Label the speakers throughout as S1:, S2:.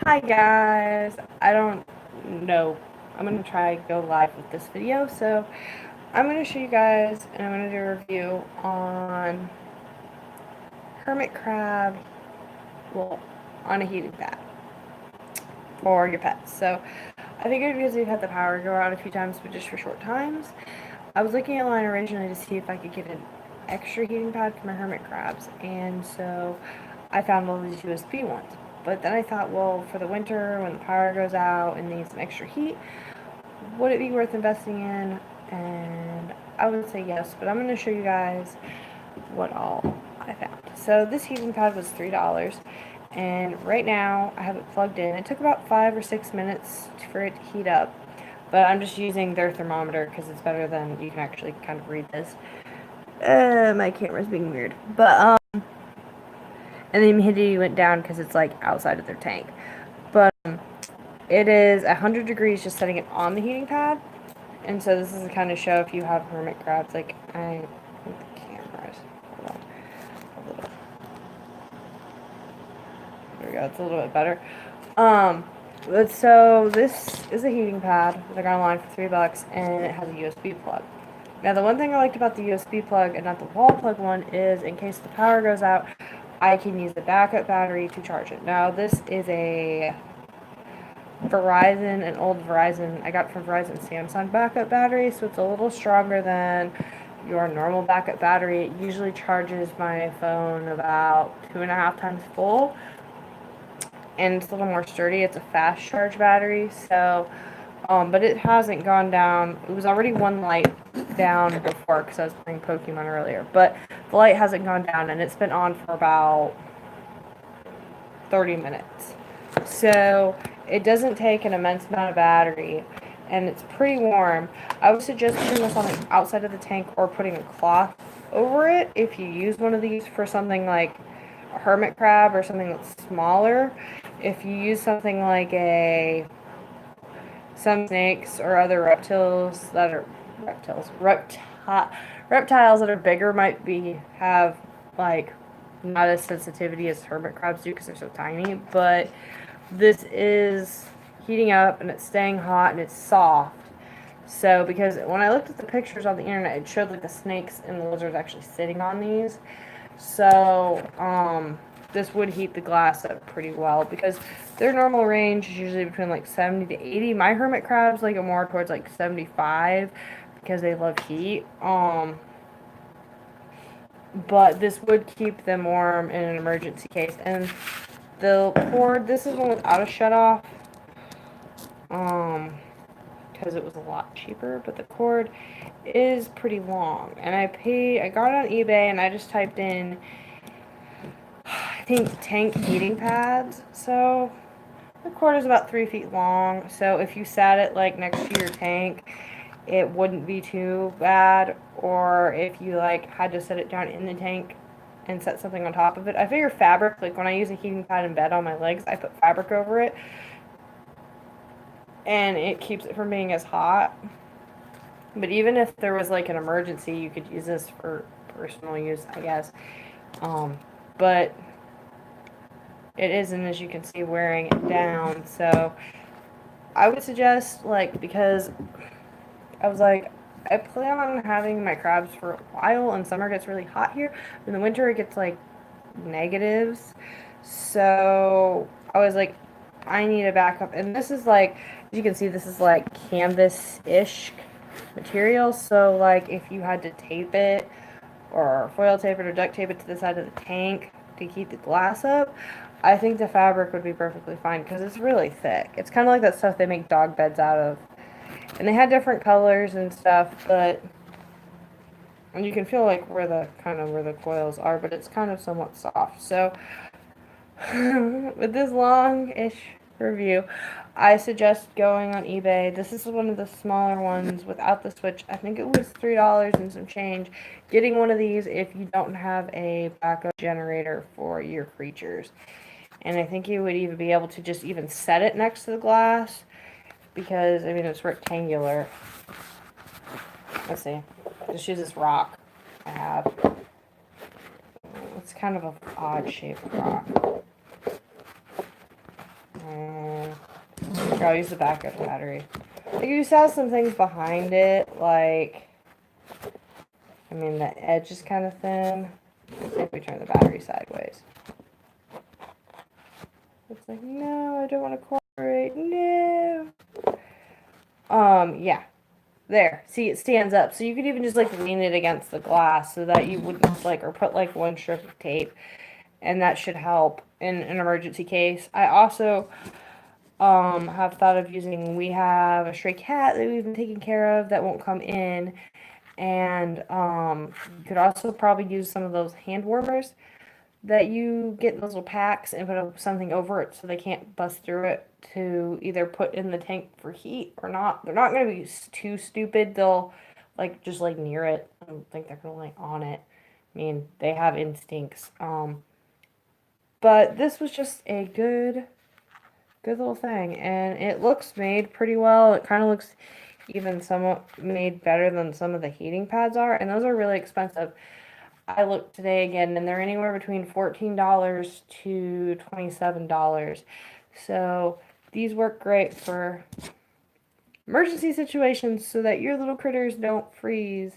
S1: Hi guys, I don't know. I'm going to try go live with this video. So I'm going to show you guys and I'm going to do a review on hermit crab, well, on a heating pad for your pets. So I figured because we've had the power go out a few times, but just for short times, I was looking online originally to see if I could get an extra heating pad for my hermit crabs, and so I found all these USB ones. But then I thought, well, for the winter when the power goes out and needs some extra heat, would it be worth investing in? And I would say yes, but I'm going to show you guys what all I found. So this heating pad was $3, and right now I have it plugged in. It took about 5 or 6 minutes for it to heat up, but I'm just using their thermometer because it's better than you can actually kind of read this. My camera's being weird, but and the humidity went down because it's like outside of their tank. But it is 100 degrees just setting it on the heating pad. And so this is the kind of show if you have hermit crabs. Like, I think the camera's, hold on, a little, there we go, it's a little bit better. But so this is a heating pad that I got online for $3, and it has a USB plug. Now the one thing I liked about the USB plug and not the wall plug one is in case the power goes out, I can use the backup battery to charge it. Now this is a Verizon, an old Verizon, I got from Verizon Samsung backup battery, so it's a little stronger than your normal backup battery. It usually charges my phone about 2.5 times full, and it's a little more sturdy. It's a fast charge battery, so, but it hasn't gone down. It was already one light down before because I was playing Pokemon earlier, but the light hasn't gone down, and it's been on for about 30 minutes. So it doesn't take an immense amount of battery, and it's pretty warm. I would suggest putting this on the outside of the tank or putting a cloth over it if you use one of these for something like a hermit crab or something that's smaller. If you use something like some snakes or other reptiles that are reptiles that are bigger might have like not as sensitivity as hermit crabs do because they're so tiny, but this is heating up and it's staying hot and it's soft. So, because when I looked at the pictures on the internet, it showed like the snakes and the lizards actually sitting on these. So, this would heat the glass up pretty well because their normal range is usually between like 70 to 80. My hermit crabs like it more towards like 75 because they love heat. But this would keep them warm in an emergency case. And the cord, this is one without a shut off. Because it was a lot cheaper, but the cord is pretty long. And I got it on eBay and I just typed in, I think, tank heating pads. So the cord is about 3 feet long. So if you sat it like next to your tank, it wouldn't be too bad. Or if you like had to set it down in the tank and set something on top of it. I figure fabric, like when I use a heating pad in bed on my legs, I put fabric over it. And it keeps it from being as hot. But even if there was like an emergency, you could use this for personal use, I guess. But it isn't, as you can see, wearing it down. So I would suggest, like, because I was like, I plan on having my crabs for a while, and summer gets really hot here. In the winter, it gets like negatives. So I was like, I need a backup. And this is like, as you can see, this is like canvas-ish material. So like if you had to tape it or foil tape it or duct tape it to the side of the tank to keep the glass up, I think the fabric would be perfectly fine because it's really thick. It's kind of like that stuff they make dog beds out of. And they had different colors and stuff, but and you can feel like where the coils are, but it's kind of somewhat soft. So with this long-ish review, I suggest going on eBay. This is one of the smaller ones without the switch. I think it was $3 and some change. Getting one of these if you don't have a backup generator for your creatures. And I think you would even be able to just even set it next to the glass because, I mean, it's rectangular. Let's see. Just use this rock I have. It's kind of an odd shaped rock. I'll use the backup battery. Like, you just have some things behind it, like, I mean, the edge is kind of thin. Let's see if we turn the battery sideways. It's like, no, I don't want to cooperate. No. Yeah. There. See, it stands up. So you could even just, like, lean it against the glass so that you wouldn't, like, or put, like, one strip of tape. And that should help in an emergency case. I also have thought of using, we have a stray cat that we've been taking care of that won't come in. And you could also probably use some of those hand warmers that you get in those little packs and put something over it so they can't bust through it, to either put in the tank for heat or not. They're not going to be too stupid. They'll like just like near it. I don't think they're going to like on it. I mean, they have instincts. But this was just a good little thing, and it looks made pretty well. It kind of looks even somewhat made better than some of the heating pads are, and those are really expensive. I looked today again, and they're anywhere between $14 to $27. So these work great for emergency situations so that your little critters don't freeze.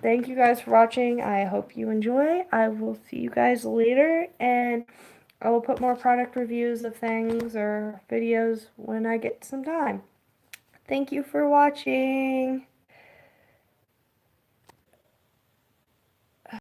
S1: Thank you guys for watching. I hope you enjoy. I will see you guys later, and I will put more product reviews of things or videos when I get some time. Thank you for watching.